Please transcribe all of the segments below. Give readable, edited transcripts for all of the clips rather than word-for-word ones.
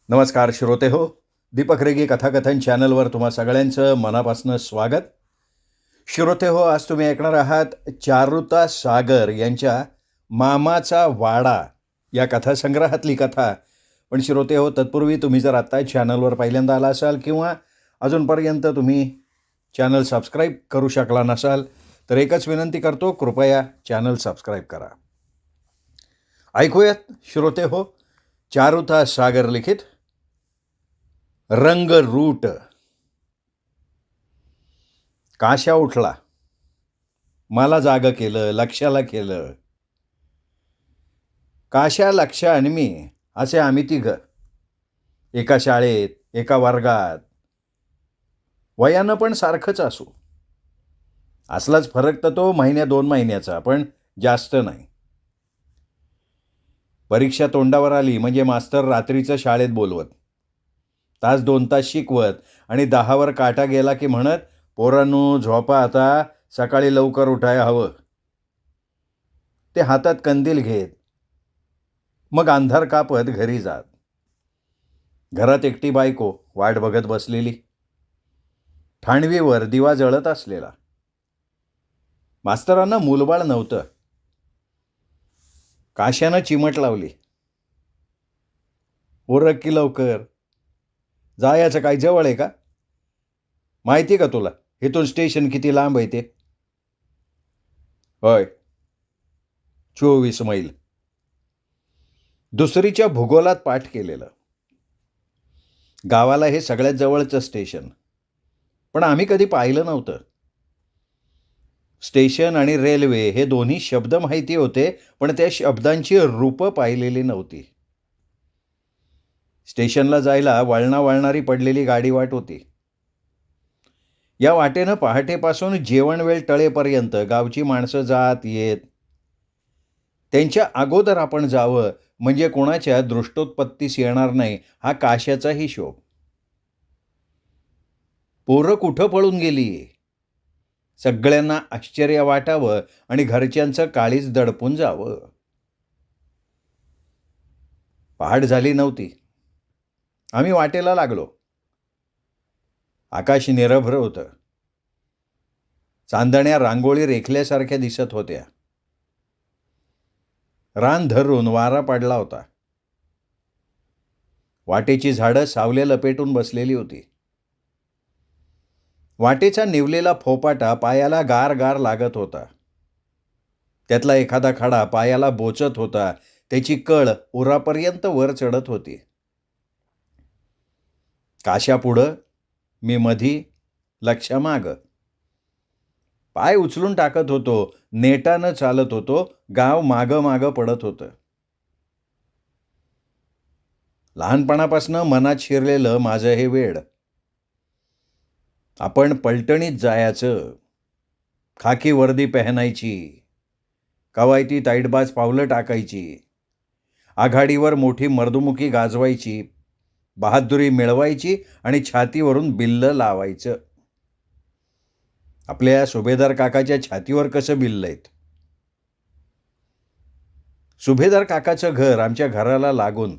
नमस्कार श्रोते हो. दीपक रेगे कथाकथन चॅनलवर तुम्हा सगळ्यांचं मनापासून स्वागत. श्रोते हो, आज तुम्ही ऐकणार आहात चारुता सागर यांच्या मामाचा वाडा या कथासंग्रहातली कथा. पण श्रोते हो, तत्पूर्वी तुम्ही जर आत्ता चॅनलवर पहिल्यांदा आला असाल किंवा अजूनपर्यंत तुम्ही चॅनल सबस्क्राईब करू शकला नसाल तर एकच विनंती करतो, कृपया चॅनल सबस्क्राईब करा. ऐकूयात श्रोते हो, चारुता सागर लिखित रंगरूट. काशा उठला, मला जागं केलं, लक्षाला केलं. काशा, लक्ष आणि मी असे आम्ही तिघं एका शाळेत, एका वर्गात. वयानं पण सारखंच असलाच फरक तर तो 1-2 महिन्याचा, पण जास्त नाही. परीक्षा तोंडावर आली म्हणजे मास्तर रात्रीचं शाळेत बोलवत, 1-2 तास शिकवत आणि 10वर काटा गेला की म्हणत, पोरांनो झोपा आता, सकाळी लवकर उठायला हवं. ते हातात कंदील घेत मग अंधार कापत घरी जात. घरात एकटी बायको वाट बघत बसलेली, ठाणवीवर दिवा जळत असलेला. मास्तरांना मूलबाळ नव्हतं. काश्यानं चिमट लावली, ओरख की लवकर, जायचं काय जवळ आहे का? माहिती का तुला इथून स्टेशन किती लांब आहे ते? होय, 24 मैल. दुसरीच्या भूगोलात पाठ केलेलं. गावाला हे सगळ्यात जवळचं स्टेशन, पण आम्ही कधी पाहिलं नव्हतं. स्टेशन आणि रेल्वे हे दोन्ही शब्द माहिती होते, पण त्या शब्दांची रूपं पाहिलेली नव्हती. स्टेशनला जायला वळणारी पडलेली गाडी वाट होती. या वाटेनं पहाटेपासून जेवण वेळ टळेपर्यंत गावची माणसं जात येत. त्यांच्या अगोदर आपण जावं म्हणजे कोणाच्या दृष्टोत्पत्तीस येणार नाही, हा काश्याचा हिशोब. पोरं कुठं पळून गेली? सगळ्यांना आश्चर्य वाटावं आणि घरच्यांचं काळीज दडपून जावं. पहाट झाली नव्हती. आम्ही वाटेला लागलो. आकाश निरभ्र होतं. चांदण्या रांगोळी रेखल्यासारख्या दिसत होत्या. रान धरून वारा पडला होता. वाटेची झाडं सावल्या लपेटून बसलेली होती. वाटेचा निवलेला फोपाटा पायाला गार गार लागत होता. त्यातला एखादा खडा पायाला बोचत होता. त्याची कळ उरापर्यंत वर चढत होती. काशा पुढं, मी मधी, लक्ष्या मागं. पाय उचलून टाकत होतो, नेटानं चालत होतो. गाव मागं मागं पडत होतं. लहानपणापासून मनात शिरलेलं माझं हे वेड. आपण पलटणीत जायचं, खाकी वर्दी पहनायची, कवायती ताईटबाज पावलं टाकायची, आघाडीवर मोठी मर्दुमुकी गाजवायची, बहादुरी मिळवायची आणि छातीवरून बिल्ल लावायचं. आपल्या सुभेदार काकाच्या छातीवर कसं बिल्ल आहेत? सुभेदार काकाचं घर आमच्या घराला लागून.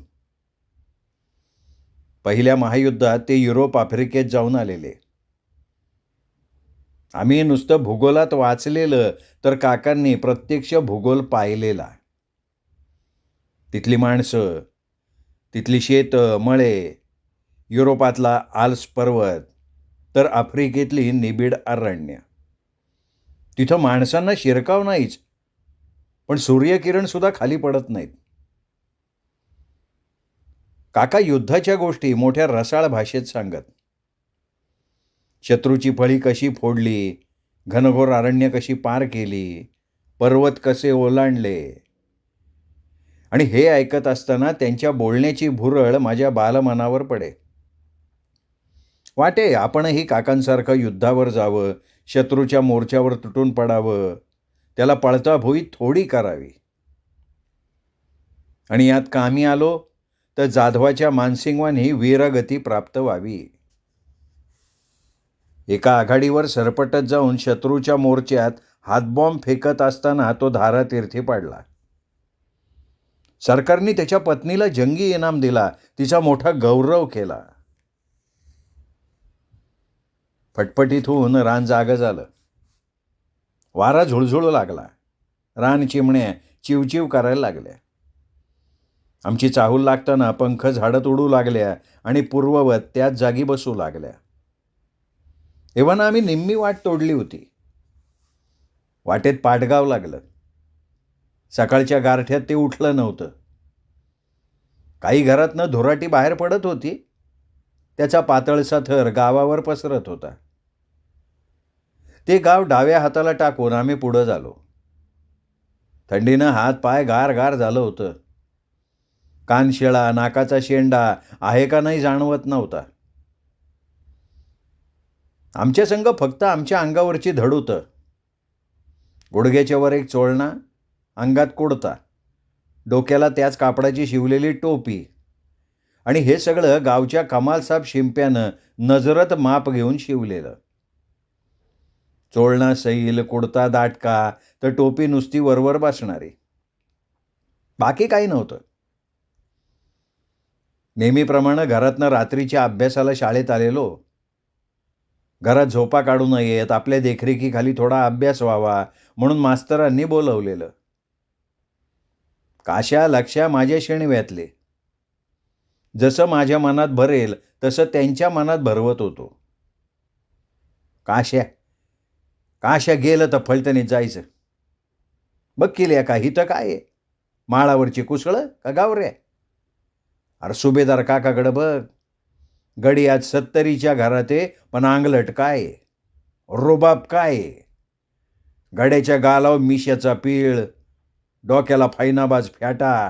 पहिल्या महायुद्धात ते युरोप आफ्रिकेत जाऊन आलेले. आम्ही नुसतं भूगोलात वाचलेलं, तर काकांनी प्रत्यक्ष भूगोल पाहिलेला. तिथली माणसं, तिथली शेतं, मळे, युरोपातला आल्स पर्वत, तर आफ्रिकेतली निबिड अरण्य. तिथं माणसांना शिरकाव नाहीच, पण सूर्यकिरण सुद्धा खाली पडत नाहीत. काका युद्धाच्या गोष्टी मोठ्या रसाळ भाषेत सांगत. शत्रूची फळी कशी फोडली, घनघोर अरण्य कशी पार केली, पर्वत कसे ओलांडले. आणि हे ऐकत असताना त्यांच्या बोलण्याची भुरळ माझ्या बालमनावर पडे. वाटे आपणही काकांसारखं युद्धावर जावं, शत्रूच्या मोर्चावर तुटून पडावं, त्याला पळता भोई थोडी करावी. आणि यात कामी आलो तर जाधवाच्या मानसिंगवानी वीरगती प्राप्त व्हावी. एका आघाडीवर सरपटत जाऊन शत्रूच्या मोर्चात हातबॉम्ब फेकत असताना तो धारातीर्थी पडला. सरकारने त्याच्या पत्नीला जंगी इनाम दिला, तिचा मोठा गौरव केला. फटफटीत होऊन रान जागं झालं. वारा झुळझुळू लागला. रान चिमण्या चिवचिव करायला लागल्या. आमची चाहूल लागताना पंख झाडत उडू लागल्या आणि पूर्ववत त्याच जागी बसू लागल्या. एव्हाना आम्ही निम्मी वाट तोडली होती. वाटेत पाटगाव लागलं. सकाळच्या गारठ्यात ते उठलं नव्हतं. काही घरातनं धुराटी बाहेर पडत होती. त्याचा पातळसा थर गावावर पसरत होता. ते गाव डाव्या हाताला टाकून आम्ही पुढं झालो. थंडीनं हात पाय गार गार झालं होतं. कानशिळा, नाकाचा शेंडा आहे का नाही जाणवत नव्हता. आमच्या संग फक्त आमच्या अंगावरची धड होतं. गुडघ्याच्या वर एक चोळणा, अंगात कुडता, डोक्याला त्याच कापडाची शिवलेली टोपी आणि हे सगळं गावच्या कमालसाब शिंप्यानं नजरत माप घेऊन शिवलेलं. चोळणा सैल, कुडता दाटका, तर टोपी नुसती वरवर बसणारी. बाकी काही नव्हतं. नेहमीप्रमाणे घरातनं रात्रीच्या अभ्यासाला शाळेत आलेलो. घरात झोपा काढू नयेत, आपल्या देखरेखीखाली थोडा अभ्यास व्हावा म्हणून मास्तरांनी बोलवलेलं. काशा लक्ष्या माझ्या शेणव्यातले. जसं माझ्या मनात भरेल तसं त्यांच्या मनात भरवत होतो. काशा काशा गेलं तर फलटणीत जायचं. बघ केल्या का हिथं काय आहे? माळावरची कुसळं का गावऱ्या? अरे सुभेदार काकाकडं बघ. गडी आज 70च्या घरात आहे, पण अंगलट काय आहे, रोबाब काय आहे. गड्याच्या गालावर मिश्याचा पीळ, डोक्याला फायनाबाज फॅटा.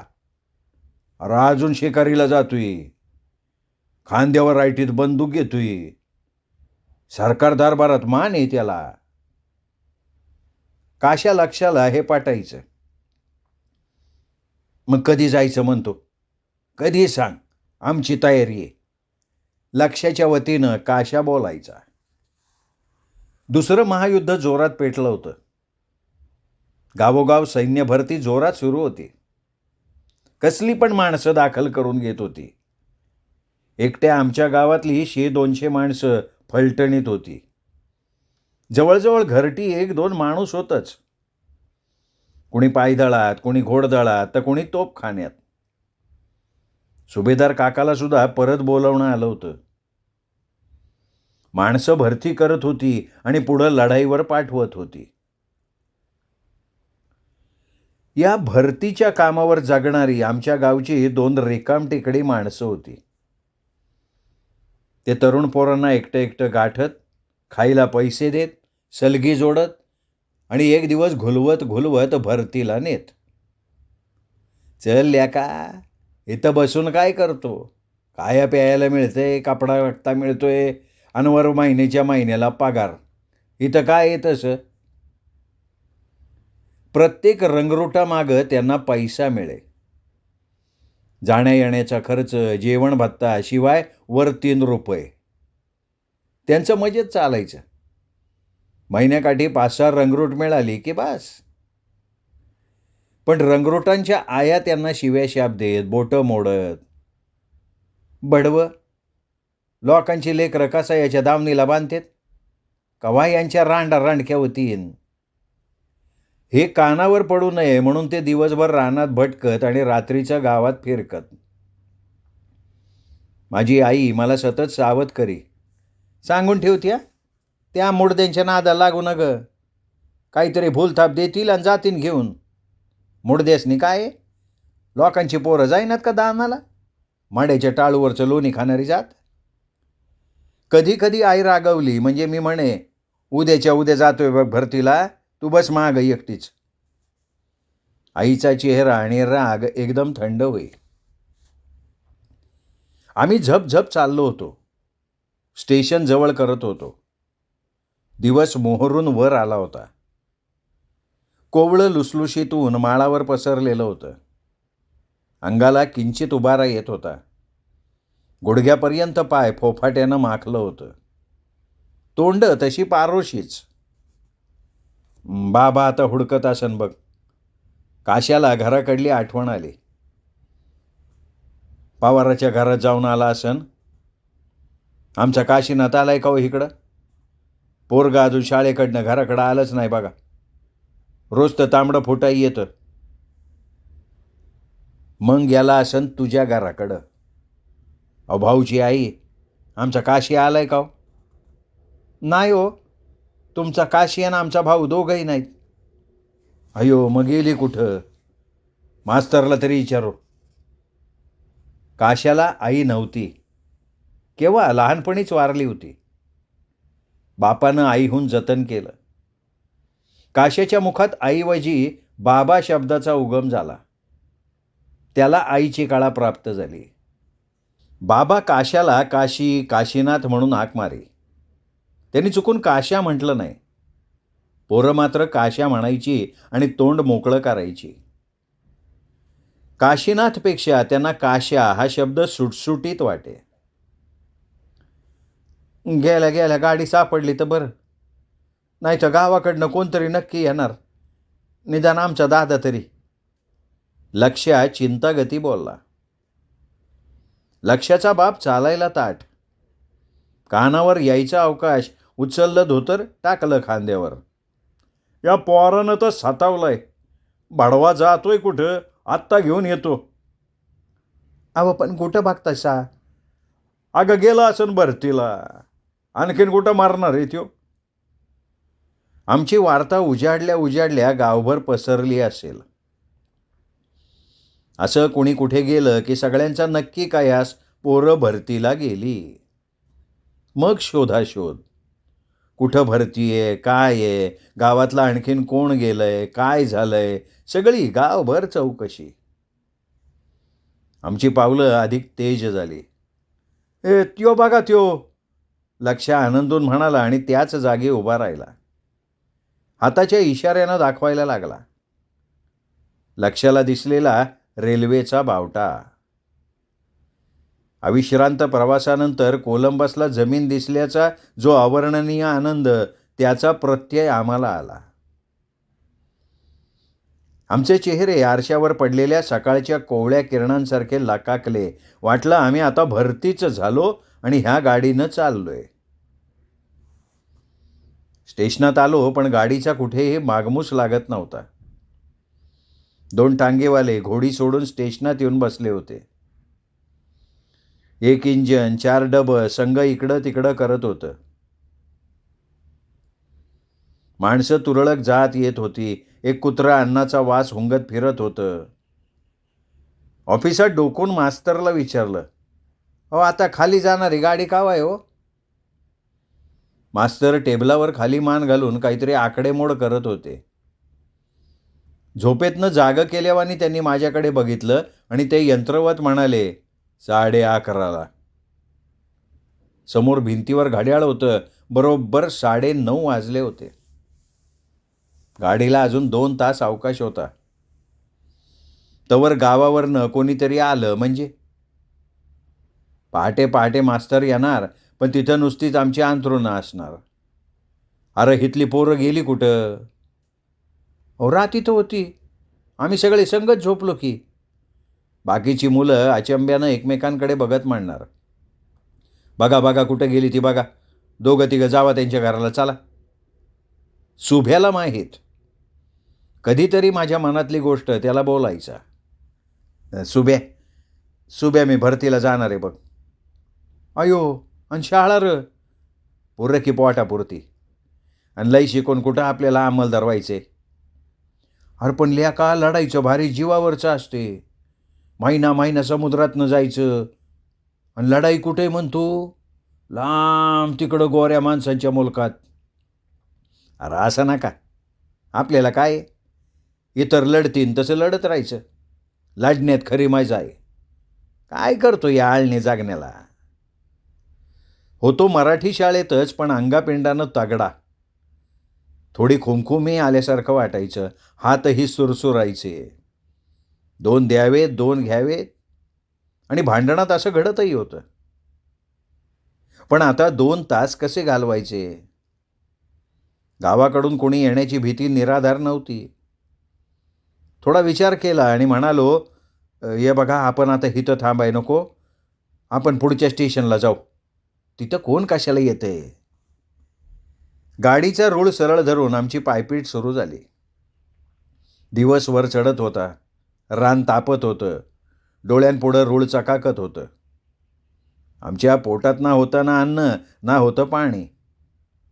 अरे अजून शिकारीला जातोय. खांद्यावर रायटीत बंदूक घेतोय. सरकार दरबारात मान आहे त्याला. काशा लक्षाला हे पाठायचं. मग कधी जायचं म्हणतो? कधी सांग, आमची तयारी आहे. लक्ष्याच्या वतीनं काशा बोलायचा. दुसरं महायुद्ध जोरात पेटलं होतं. गावोगाव सैन्य भरती जोरात सुरू होती. कसली पण माणसं दाखल करून घेत होती. एकट्या आमच्या गावातली 100-200 माणसं फलटणीत होती. जवळजवळ घरटी 1-2 माणूस होतच. कोणी पायदळात, कोणी घोडदळात, तर कोणी तोपखान्यात. सुभेदार काकाला सुद्धा परत बोलावणं आलं होतं. माणसं भरती करत होती आणि पुढं लढाईवर पाठवत होती. या भरतीच्या कामावर जगणारी आमच्या गावची 2 रिकाम टेकडी माणसं होती. ते तरुण पोरांना एकटं एकटं गाठत, खायला पैसे देत, सलगी जोडत आणि एक दिवस घुलवत घुलवत भरतीला नेत. चल ल्याका, इथं बसून काय करतो? खाया प्यायला मिळतंय, कपडा वाटता मिळतोय, अनवर महिन्याच्या महिन्याला पगार. इथं काय आहे तसं? प्रत्येक रंगरुटामागं त्यांना पैसा मिळे. जाण्या येण्याचा खर्च, जेवण भत्ता, शिवाय वर 3 रुपये. त्यांचं मजेत चालायचं. महिन्याकाठी 5-6 रंगरूट मिळाली की बास. पण रंगरूटांच्या आया त्यांना शिव्या शाप देत, बोटं मोडत. बडवं, लोकांची लेकरं कसा याच्या दावणीला बांधतेत, कवा यांच्या रांडा रांडक्या होतीन. हे कानावर पडू नये म्हणून ते दिवसभर रानात भटकत आणि रात्रीच्या गावात फिरकत. माझी आई मला सतत सावध करी. सांगून ठेवत्या, त्या मुडद्यांच्या नादाला लागू न ग. काहीतरी भूलथाप देतील आणि जातीन घेऊन. मुडद्यासनी काय, लोकांची पोरं जाईनात का दानाला? माड्याच्या टाळूवरचं लोणी खाणारी जात. कधी कधी आई रागवली म्हणजे मी म्हणे, उद्याच्या उद्या जातोय बघ भरतीला, तू बस माग एकटीच. आईचा चेहरा आणि राग एकदम थंड होई. आम्ही झपझप चाललो होतो. स्टेशन जवळ करत होतो. दिवस मोहरून वर आला होता. कोवळं लुसलुशीतून माळावर पसरलेलं होतं. अंगाला किंचित उबारा येत होता. गुडघ्यापर्यंत पाय फोफाट्यानं माखलं होतं. तोंड तशी पारोशीच. बाबा आता हुडकत असन बघ. काशाला घराकडली आठवण आली. पवाराच्या घरात जाऊन आला असन. आमचा काशीनाथ आलाय का हो इकडं? पोरगा अजून शाळेकडनं घराकडं आलंच नाही बघा. रोज तर तांबडं फुटाई येतं. मग गेला असन तुझ्या घराकडं. अहो भाऊची आई, आमचा काशी आलाय का हो? नाही हो, तुमचा काशी आणि आमचा भाऊ दोघंही नाहीत. अयो मग गेली कुठं? मास्तरला तरी विचारो. काशाला आई नव्हती. केव्हा? लहानपणीच वारली होती. बापानं आईहून जतन केलं. काशाच्या मुखात आईऐवजी बाबा शब्दाचा उगम झाला. त्याला आईची कळा प्राप्त झाली. बाबा काशाला काशी, काशीनाथ म्हणून हाक मारे. त्यांनी चुकून काशा म्हटलं नाही. पोरं मात्र काशा म्हणायची आणि तोंड मोकळं करायची. काशीनाथपेक्षा त्यांना काशा हा शब्द सुटसुटीत वाटे. गेल्या गेल्या गाडी सापडली तर बरं, नाही तर गावाकडनं कोणतरी नक्की येणार, निदान आमचा दादा तरी. लक्ष्या चिंतागती बोलला. लक्ष्याचा बाप चालायला ताठ. कानावर यायचा अवकाश उचललं धोतर टाकलं खांद्यावर. या पोरानं तर सतावलंय. भाडवा जातोय कुठं? आत्ता घेऊन येतो. अहो पण कुठं बघतायसा? अगं गेला असन भरतीला. आणखीन कुठं मारणार आहे त्यो? आमची वार्ता उजाडल्या उजाडल्या गावभर पसरली असेल. असं कोणी कुठे गेलं की सगळ्यांचा नक्की कयास पोरं भरतीला गेली. मग शोधाशोध. कुठं भरती आहे, काय आहे, गावातलं आणखीन कोण गेलंय, काय झालंय, सगळी गावभर चौकशी. आमची पावलं अधिक तेज झाली. त्यो बघा त्यो, लक्ष्या आनंदून म्हणाला आणि त्याच जागी उभा राहिला. हाताच्या इशाऱ्यानं दाखवायला लागला. लक्ष्याला दिसलेला रेल्वेचा बावटा. अविश्रांत प्रवासानंतर कोलंबसला जमीन दिसल्याचा जो अवर्णनीय आनंद, त्याचा प्रत्यय आम्हाला आला. आमचे चेहरे आरशावर पडलेल्या सकाळच्या कोवळ्या किरणांसारखे लाकाकले. वाटलं आम्ही आता भरतीच झालो आणि ह्या गाडीनं चाललोय. स्टेशनात आलो पण गाडीचा कुठेही मागमूस लागत नव्हता. 2 टांगेवाले घोडी सोडून स्टेशनात येऊन बसले होते. 1 इंजन, 4 डबं संघ इकडं तिकडं करत होतं. माणसं तुरळक जात येत होती. एक कुत्रं अन्नाचा वास हुंगत फिरत होतं. ऑफिसात डोकून मास्तरला विचारलं, अहो आता खाली जाणारी गाडी काव आहे हो? मास्तर टेबलावर खाली मान घालून काहीतरी आकडेमोड करत होते. झोपेतनं जाग केल्यावानी त्यांनी माझ्याकडे बघितलं आणि ते यंत्रवत म्हणाले, 11:30. समोर भिंतीवर घड्याळ होतं. बरोबर 9:30 वाजले होते. गाडीला अजून 2 तास अवकाश होता. तवर गावावरनं कोणीतरी आलं म्हणजे. पहाटे पहाटे मास्तर येणार, पण तिथं नुसतीच आमची अंथरुणं असणार. अरे हितली पोरं गेली कुठं? अहो रात इथं होती. आम्ही सगळे संगत झोपलो की. बाकीची मुलं अचंब्यानं एकमेकांकडे बघत म्हणणार, बघा बघा कुठं गेली ती बघा. 2-3 जावा त्यांच्या घराला चला. सुभ्याला माहीत. कधीतरी माझ्या मनातली गोष्ट त्याला बोलायचा. सुभ्या मी भरतीला जाणार आहे बघ. अयो आणि शाळा र पुरं की पोटापुरती. आणि लई शिकून कुठं आपल्याला अंमलदार व्हायचे. अरे पण लेका लढायचं भारी जीवावरचं असते. महिना समुद्रातनं जायचं आणि लढाई कुठे म्हणतो? लांब तिकडं गोऱ्या माणसांच्या मुलकात. अरे असं नका. आपल्याला काय, इतर लढतीन तसं लढत राहायचं. लढण्यात खरी मजा आहे. काय करतो या आळणी जागण्याला? होतो मराठी शाळेतच, पण अंगापिंडानं तगडा. थोडी खुमखुमी आल्यासारखं वाटायचं. हातही सुरसुरायचे. 2 द्यावे 2 घ्यावे आणि भांडणात असं घडतही होतं. पण आता 2 तास कसे घालवायचे? गावाकडून कोणी येण्याची भीती निराधार नव्हती. थोडा विचार केला आणि म्हणालो, ये बघा, आपण आता इथं थांबाय नको, आपण पुढच्या स्टेशनला जाऊ. तिथं कोण कशाला येते. गाडीचा रूळ सरळ धरून आमची पायपीट सुरू झाली. दिवस वर चढत होता. रान तापत होतं. डोळ्यांपुढं रूळ चकाकत होतं. आमच्या पोटात ना होतं ना अन्न, ना होतं पाणी.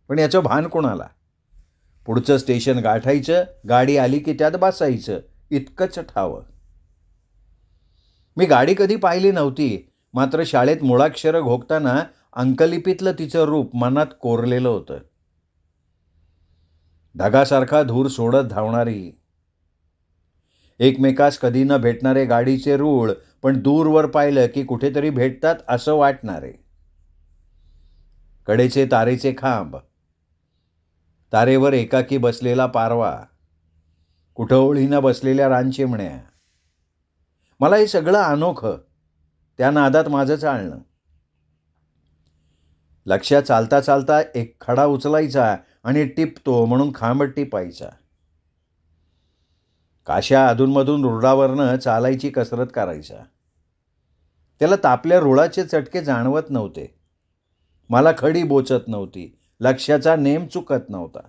पण याचं भान कोणाला? पुढचं स्टेशन गाठायचं, गाडी आली की त्यात बसायचं, इतकंच ठावं. मी गाडी कधी पाहिली नव्हती, मात्र शाळेत मुळाक्षरं घोकताना अंकलिपीतलं तिचं रूप मनात कोरलेलं होतं. ढगासारखा धूर सोडत धावणारी, एकमेकास कधी न भेटणारे गाडीचे रूळ, पण दूरवर पाहिलं की कुठेतरी भेटतात असं वाटणारे. कडेचे तारेचे खांब, तारेवर एकाकी बसलेला पारवा, कुठं ओळीनं बसलेल्या रानचिमण्या. मला हे सगळं अनोखं. त्या नादात माझं चालणं. लक्षात चालता चालता एक खडा उचलायचा आणि टिपतो म्हणून खांब टिपायचा. काशा अधूनमधून रुळावरनं चालायची कसरत करायचा. त्याला तापल्या रुळाचे चटके जाणवत नव्हते. मला खडी बोचत नव्हती. लक्षाचा नेम चुकत नव्हता.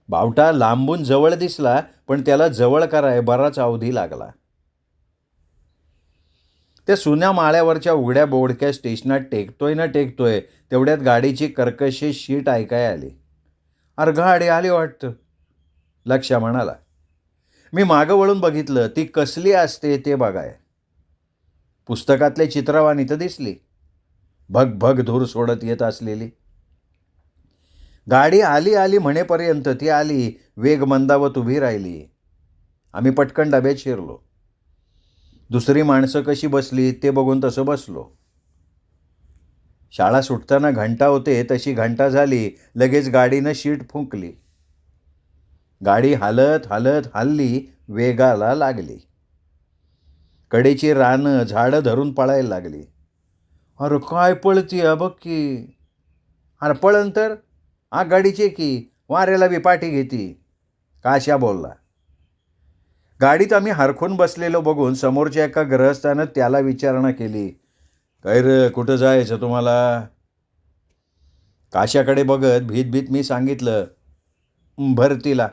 बावटा लांबून जवळ दिसला, पण त्याला जवळ कराय बराच अवधी लागला. त्या सुन्या माळ्यावरच्या उघड्या बोडक्या स्टेशनात टेकतोय तेवढ्यात गाडीची कर्कशी शीट ऐकाय आली. अरे गाडी आली वाटतं, लक्ष्या म्हणाला. मी मागं वळून बघितलं. ती कसली असते ते बघाय. पुस्तकातल्या चित्रवाणी तर दिसली, भग भग धूर सोडत येत असलेली. गाडी आली आली म्हणेपर्यंत ती आली, वेग मंदावत उभी राहिली. आम्ही पटकन डब्यात शिरलो. दुसरी माणसं कशी बसली ते बघून तसं बसलो. शाळा सुटताना घंटा होते तशी घंटा झाली. लगेच गाडीनं शीट फुंकली. गाडी हालत हालत हल्ली वेगाला लागली. कडेची रानं झाडं धरून पळायला लागली. अरे काय पळतीय बघ की. अरे पळन तर गाडीचे की, वाऱ्याला बी पाठी घेती, काशा बोलला. गाडीत आम्ही हरखून बसलेलो बघून समोरच्या एका गृहस्थानं त्याला विचारणा केली. काय रे, कुठं जायचं तुम्हाला? काशाकडे बघत भीत भीत मी सांगितलं, भरतीला.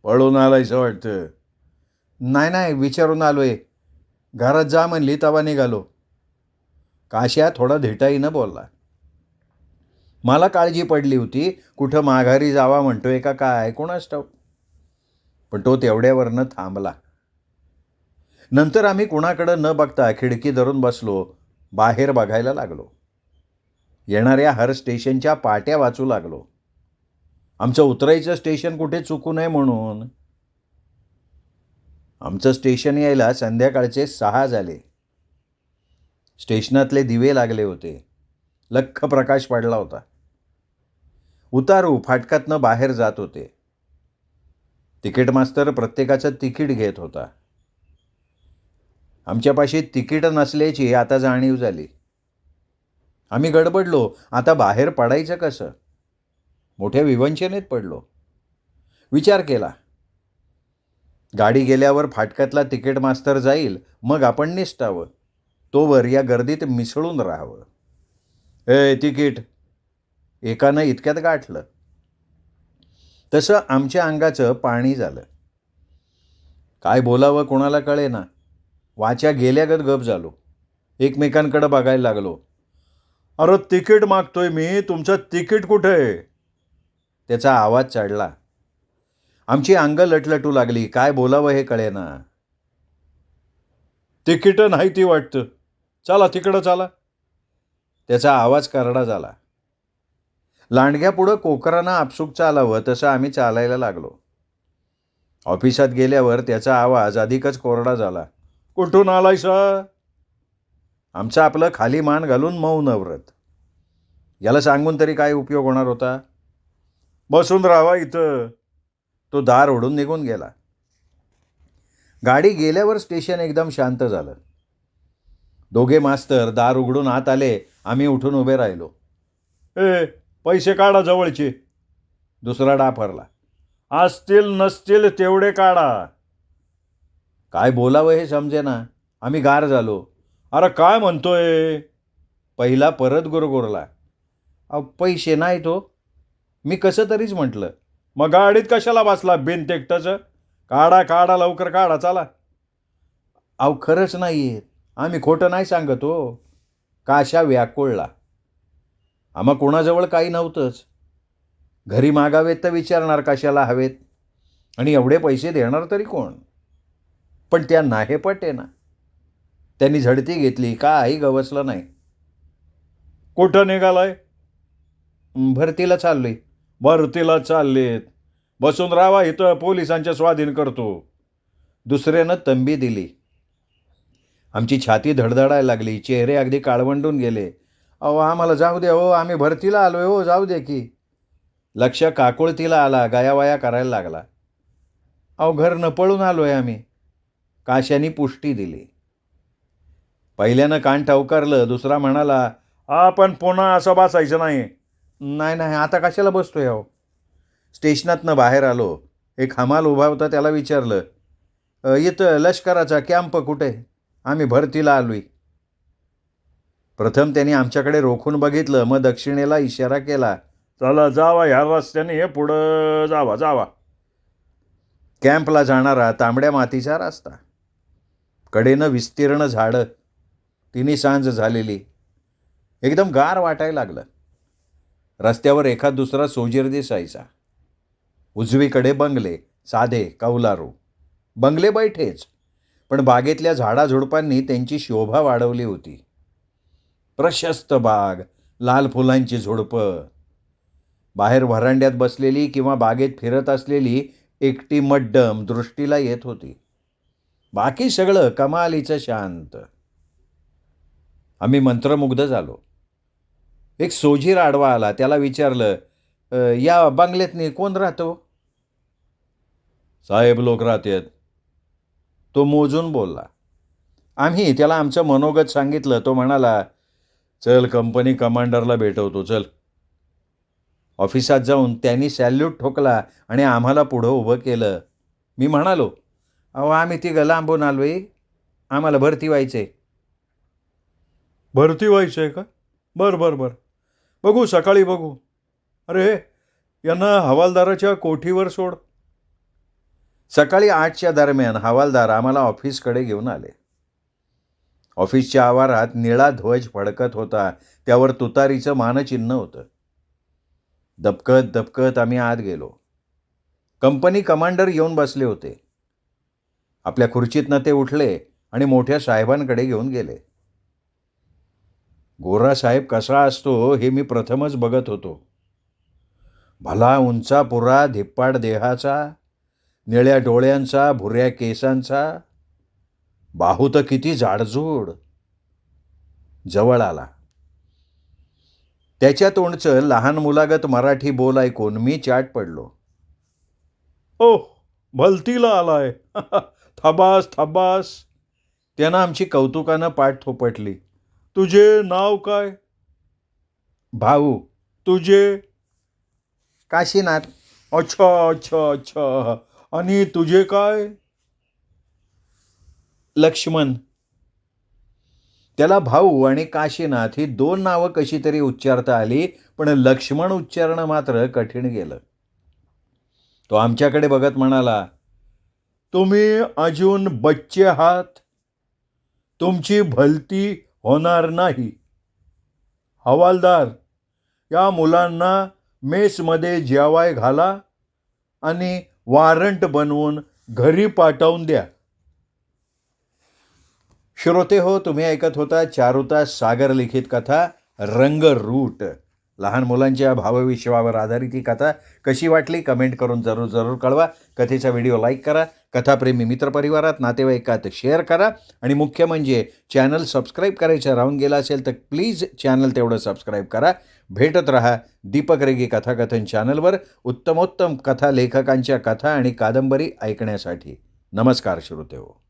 पळून आलायचं वाटतं. नाही, विचारून आलोय. घरात जा म्हणली तवा निघालो. काशा थोडा धिटाईनं बोलला. मला काळजी पडली होती, कुठं माघारी जावा म्हणतोय का काय कोणास ठाऊक. पण तो तेवढ्यावरनं थांबला. नंतर आम्ही कुणाकडं न बघता खिडकी धरून बसलो. बाहेर बघायला लागलो. येणाऱ्या हर स्टेशनच्या पाट्या वाचू लागलो. आमचं उतरायचं स्टेशन कुठे चुकू नये म्हणून. आमचं स्टेशन यायला संध्याकाळचे 6 झाले. स्टेशनातले दिवे लागले होते. लख्ख प्रकाश पडला होता. उतारू फाटकातनं बाहेर जात होते. तिकीट मास्तर प्रत्येकाचं तिकीट घेत होता. आमच्यापाशी तिकीट नसल्याची आता जाणीव झाली. आम्ही गडबडलो. आता बाहेर पडायचं कसं? मोठ्या विवंचनेत पडलो. विचार केला, गाडी गेल्यावर फाटकातला तिकीट मास्तर जाईल, मग आपण निसटावं. तोवर या गर्दीत मिसळून राहावं. तिकीट, एकानं इतक्यात गाठलं. तसं आमच्या अंगाचं पाणी झालं. काय बोलावं कोणाला कळेना. वाचा गेल्यागत गप झालो. एकमेकांकडे बघायला लागलो. अरे तिकीट मागतोय मी, तुमचं तिकीट कुठे आहे? त्याचा आवाज चढला. आमची अंग लटलटू लागली. काय बोलावं हे कळेना. तिकीट नाही ती वाटतं, चला तिकडं चला. त्याचा आवाज करडा झाला. लांडग्यापुढं कोकरानं आपसूक चालावं तसं आम्ही चालायला लागलो. ऑफिसात गेल्यावर त्याचा आवाज अधिकच कोरडा झाला. कुठून आलायसा? आमचं आपलं खाली मान घालून मौन व्रत. याला सांगून तरी काय उपयोग होणार होता? बसून राहावा इथं. तो दार ओढून निघून गेला. गाडी गेल्यावर स्टेशन एकदम शांत झालं. दोघे मास्तर दार उघडून आत आले. आम्ही उठून उभे राहिलो. पैसे काढा जवळचे, दुसरा डाफरला. असतील नसतील तेवढे काढा. काय बोलावं हे समजेना. आम्ही गार झालो. अरे काय म्हणतोय? पहिला परत गुरगुरला. अहो पैसे नाहीत हो. मी कसं तरीच म्हटलं. मग गाडीत कशाला बसला बिन एकटंच? काढा काढा लवकर काढा चला. अहो खरंच नाही आहेत. आम्ही खोटं नाही सांगत हो. काशा व्याकुळला. आम्हा कोणाजवळ काही नव्हतंच. घरी मागावेत तर विचारणार कशाला हवेत आणि एवढे पैसे देणार तरी कोण? पण त्यांना हे पटेना. त्यांनी झडती घेतली. काही गवसलं नाही. कुठं निघालाय? भरतीला चाललोय. भरतीला चाललेत. बसून राहावा इथं पोलिसांच्या स्वाधीन करतो. दुसऱ्यानं तंबी दिली. आमची छाती धडधडायला लागली. चेहरे अगदी काळवंडून गेले. अहो आम्हाला जाऊ द्या हो. आम्ही भरतीला आलोय हो. जाऊ द्या की. लक्ष काकुळतीला आला. गायावाया करायला लागला. अहो घरनं पळून आलोय आम्ही. काशानी पुष्टी दिली. पहिल्यानं कान टवकारलं. दुसरा म्हणाला, पण पुन्हा असं बसायचं नाही. नाही नाही आता कशाला बसतोय अहो. स्टेशनातनं बाहेर आलो. एक हमाल उभा होता. त्याला विचारलं, इथं लष्कराचा कॅम्प कुठे? आम्ही भरतीला आलोय. प्रथम त्यांनी आमच्याकडे रोखून बघितलं. मग दक्षिणेला इशारा केला. चला जावा ह्या रस्त्याने. हे पुढं जावा जावा. कॅम्पला जाणारा तांबड्या मातीचा रस्ता. कडेनं विस्तीर्ण झाडं. तिन्ही सांज झालेली. एकदम गार वाटायला लागलं. रस्त्यावर एखाद दुसरा सोजीर दिसायचा. उजवीकडे बंगले. साधे कौलारू. बंगले बैठेच. पण बागेतल्या झाडाझुडपांनी त्यांची शोभा वाढवली होती. प्रशस्त बाग. लाल फुलांची झुडपं. बाहेर व्हरांड्यात बसलेली किंवा बागेत फिरत असलेली एकटी मड्डम दृष्टीला येत होती. बाकी सगळं कमालीचं शांत. आम्ही मंत्रमुग्ध झालो. एक सोजीर आडवा आला. त्याला विचारलं, या बंगल्यातनी कोण राहतो? साहेब लोक राहतात. तो मोजून बोलला. आम्ही त्याला आमचं मनोगत सांगितलं. तो म्हणाला, चल कंपनी कमांडरला भेटवतो चल. ऑफिसात जाऊन त्यांनी सॅल्यूट ठोकला आणि आम्हाला पुढं उभं केलं. मी म्हणालो, अहो आम्ही तिघं लांबून आलोय. आम्हाला भरती व्हायचंय. भरती व्हायचंय का? बरं बघू सकाळी बघू. अरे यांना हवालदाराच्या कोठीवर सोड. सकाळी 8च्या दरम्यान हवालदार आम्हाला ऑफिसकडे घेऊन आले. ऑफिसच्या आवारात निळा ध्वज फडकत होता. त्यावर तुतारीचं मानचिन्ह होतं. दबकत दबकत आम्ही आत गेलो. कंपनी कमांडर येऊन बसले होते. आपल्या खुर्चीतनं ते उठले आणि मोठ्या साहेबांकडे घेऊन गेले. गोरा साहेब कसा असतो हे मी प्रथमच बघत होतो. भला उंचा पुरा धिप्पाड देहाचा, निळ्या डोळ्यांचा, भुऱ्या केसांचा. बाहू तर किती जाडजूड. जवळ आला. त्याच्या तोंडचं लहान मुलागत मराठी बोल ऐकून मी चाट पडलो. ओह भलतीला आलाय. थबास थबास. त्यानं आमची कौतुकानं पाठ थोपटली. तुझे नाव काय? भाऊ. तुझे? काशीनाथ. अच्छा. आणि तुझे काय? लक्ष्मण. त्याला भाऊ आणि काशीनाथ ही 2 नावं कशी तरी उच्चारता आली, पण लक्ष्मण उच्चारणं मात्र कठीण गेलं. तो आमच्याकडे बघत म्हणाला, तुम्ही अजून बच्चे आहात. तुमची भलती होणार नाही. हवालदार, या मुलांना मेसमध्ये जेवाय घाला आणि वॉरंट बनवून घरी पाठवून द्या. श्रोते हो, तुम्ही ऐकत होता चारुता सागर लिखित कथा रंगरूट. लहान मुलांच्या भावविश्वावर आधारित ही कथा कशी वाटली कमेंट करून जरूर कळवा. कथेचा व्हिडिओ लाईक करा. कथाप्रेमी मित्रपरिवारात नातेवाईकात शेअर करा. आणि मुख्य म्हणजे चॅनल सबस्क्राईब करायचं राहून गेला असेल तर प्लीज चॅनल तेवढं सबस्क्राईब करा. भेटत रहा दीपक रेगे कथाकथन चॅनलवर उत्तमोत्तम कथा लेखकांच्या कथा आणि कादंबरी ऐकण्यासाठी. नमस्कार श्रोते हो.